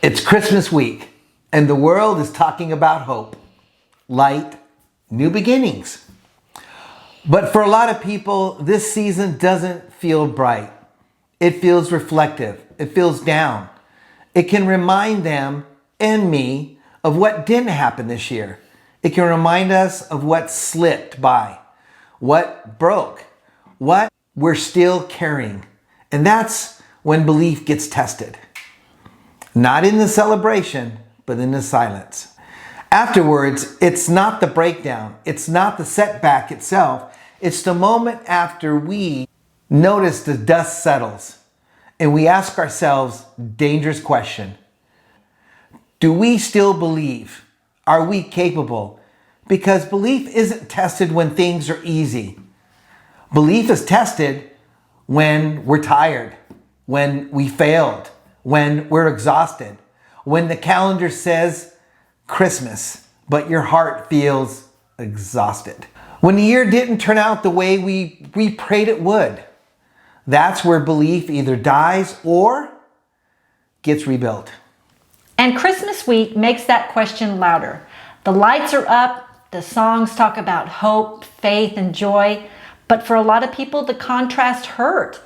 It's Christmas week, and the world is talking about hope, light, new beginnings. But for a lot of people, this season doesn't feel bright. It feels reflective. It feels down. It can remind them and me of what didn't happen this year. It can remind us of what slipped by, what broke, what we're still carrying. And that's when belief gets tested. Not in the celebration, but in the silence. Afterwards, it's not the breakdown. It's not the setback itself. It's the moment after we notice the dust settles and we ask ourselves dangerous question. Do we still believe? Are we capable? Because belief isn't tested when things are easy. Belief is tested when we're tired, when we failed, when we're exhausted, when the calendar says Christmas, but your heart feels exhausted. When the year didn't turn out the way we prayed it would. That's where belief either dies or gets rebuilt. And Christmas week makes that question louder. The lights are up, the songs talk about hope, faith, and joy, but for a lot of people, the contrast hurt.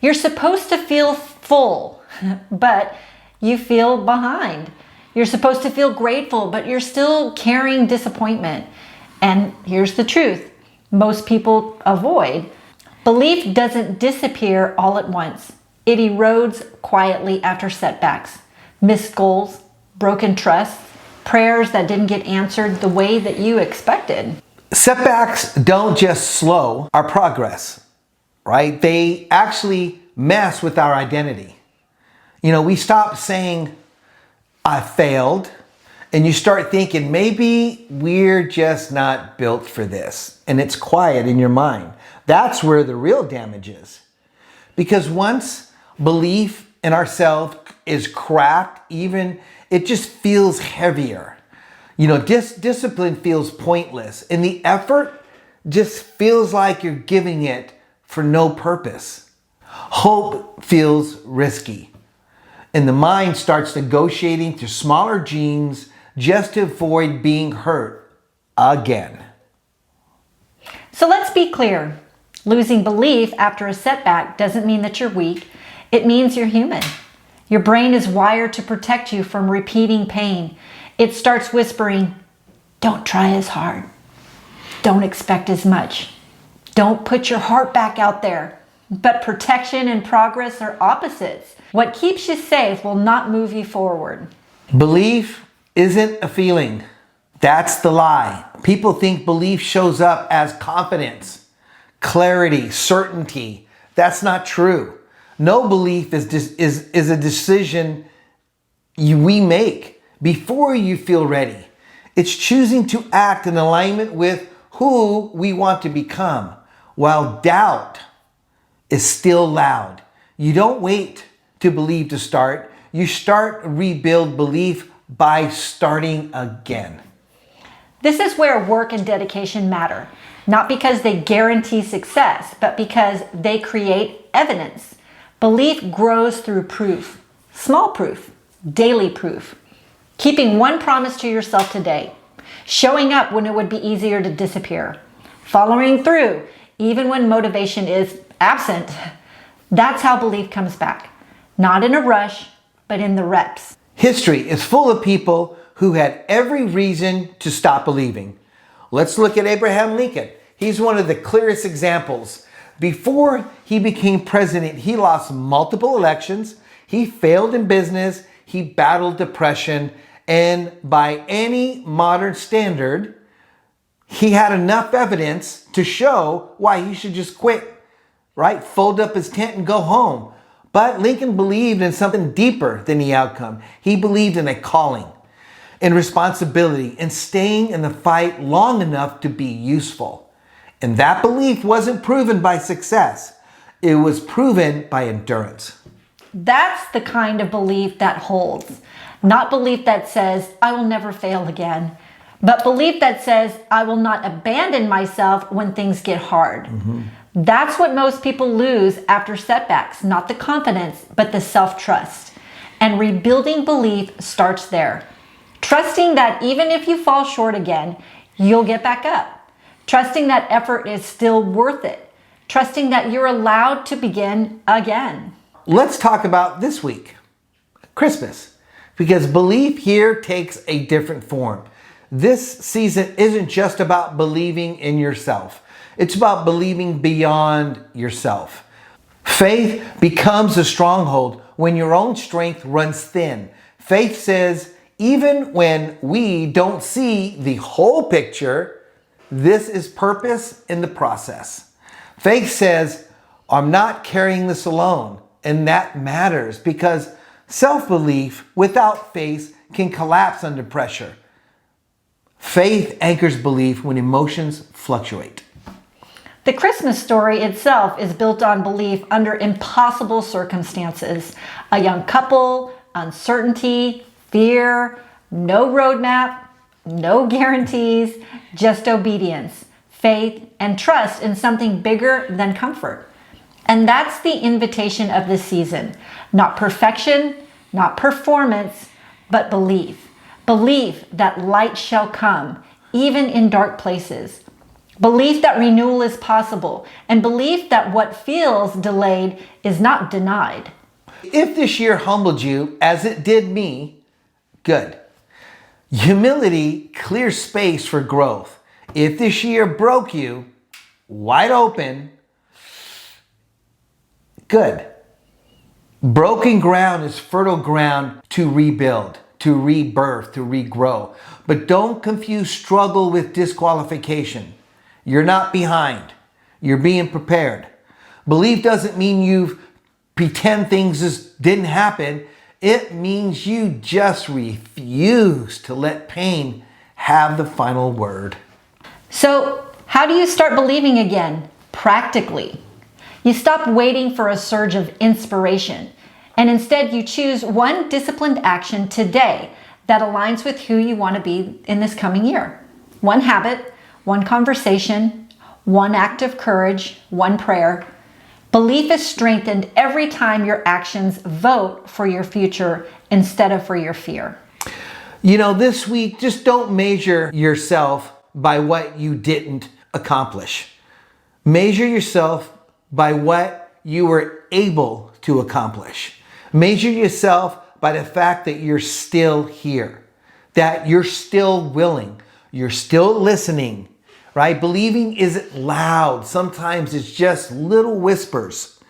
You're supposed to feel full, but you feel behind. You're supposed to feel grateful, but you're still carrying disappointment. And here's the truth. Most people avoid. Belief doesn't disappear all at once. It erodes quietly after setbacks, missed goals, broken trust, prayers that didn't get answered the way that you expected. Setbacks don't just slow our progress, right? They actually mess with our identity. We stop saying, I failed, and you start thinking, maybe we're just not built for this. And it's quiet in your mind. That's where the real damage is. Because once belief in ourselves is cracked, it just feels heavier. Discipline feels pointless, and the effort just feels like you're giving it for no purpose. Hope feels risky, and the mind starts negotiating to smaller dreams just to avoid being hurt again. So let's be clear. Losing belief after a setback doesn't mean that you're weak. It means you're human. Your brain is wired to protect you from repeating pain. It starts whispering, don't try as hard. Don't expect as much. Don't put your heart back out there. But protection and progress are opposites. What keeps you safe will not move you forward. Belief isn't a feeling. That's the lie. People think belief shows up as confidence, clarity, certainty. That's not true. No belief is a decision we make before you feel ready. It's choosing to act in alignment with who we want to become, while doubt is still loud. You don't wait to believe to start. You rebuild belief by starting again. This is where work and dedication matter, not because they guarantee success, but because they create evidence. Belief grows through proof, small proof, daily proof. Keeping one promise to yourself today, showing up when it would be easier to disappear, following through even when motivation is absent. That's how belief comes back, not in a rush, but in the reps. History is full of people who had every reason to stop believing. Let's look at Abraham Lincoln. He's one of the clearest examples. Before he became president, he lost multiple elections. He failed in business. He battled depression. And by any modern standard, he had enough evidence to show why he should just quit, right? Fold up his tent and go home. But Lincoln believed in something deeper than the outcome. He believed in a calling, in responsibility, in staying in the fight long enough to be useful. And that belief wasn't proven by success. It was proven by endurance. That's the kind of belief that holds. Not belief that says, I will never fail again, but belief that says, I will not abandon myself when things get hard. Mm-hmm. That's what most people lose after setbacks, not the confidence, but the self-trust. And rebuilding belief starts there. Trusting that even if you fall short again, you'll get back up. Trusting that effort is still worth it. Trusting that you're allowed to begin again. Let's talk about this week, Christmas, because belief here takes a different form. This season isn't just about believing in yourself. It's about believing beyond yourself. Faith becomes a stronghold when your own strength runs thin. Faith says, even when we don't see the whole picture, this is purpose in the process. Faith says, I'm not carrying this alone. And that matters because self-belief without faith can collapse under pressure. Faith anchors belief when emotions fluctuate. The Christmas story itself is built on belief under impossible circumstances. A young couple, uncertainty, fear, no roadmap, no guarantees, just obedience, faith, and trust in something bigger than comfort. And that's the invitation of this season. Not perfection, not performance, but belief. Belief that light shall come, even in dark places. Belief that renewal is possible, and belief that what feels delayed is not denied. If this year humbled you as it did me, good. Humility clears space for growth. If this year broke you wide open, good. Broken ground is fertile ground to rebuild, to rebirth, to regrow. But don't confuse struggle with disqualification. You're not behind. You're being prepared. Belief doesn't mean you pretend things just didn't happen. It means you just refuse to let pain have the final word. So, how do you start believing again? Practically. You stop waiting for a surge of inspiration, and instead you choose one disciplined action today that aligns with who you want to be in this coming year. One habit, one conversation, one act of courage, one prayer. Belief is strengthened every time your actions vote for your future instead of for your fear. This week, just don't measure yourself by what you didn't accomplish. Measure yourself by what you were able to accomplish. Measure yourself by the fact that you're still here, that you're still willing, you're still listening, right? Believing isn't loud. Sometimes it's just little whispers.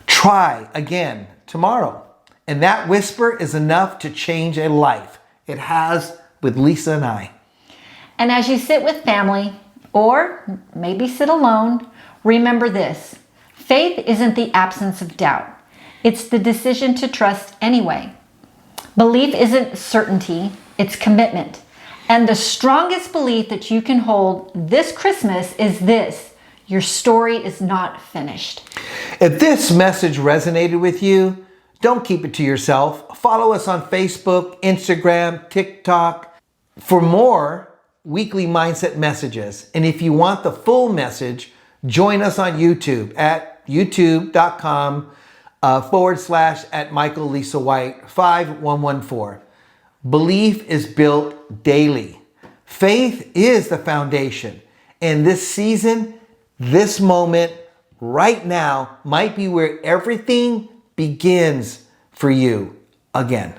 Try again tomorrow. And that whisper is enough to change a life. It has with Lisa and I. And as you sit with family, or maybe sit alone, remember this. Faith isn't the absence of doubt. It's the decision to trust anyway. Belief isn't certainty, it's commitment. And the strongest belief that you can hold this Christmas is this: your story is not finished. If this message resonated with you, don't keep it to yourself. Follow us on Facebook, Instagram, TikTok for more weekly mindset messages. And if you want the full message, join us on YouTube at youtube.com/@Michael Lisa White 5114. Belief is built daily. Faith is the foundation. And this season, this moment, right now, might be where everything begins for you again.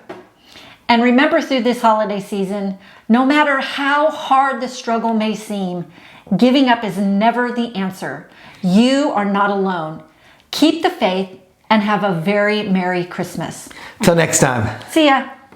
And remember, through this holiday season, no matter how hard the struggle may seem, giving up is never the answer. You are not alone. Keep the faith and have a very Merry Christmas. Till next time. See ya.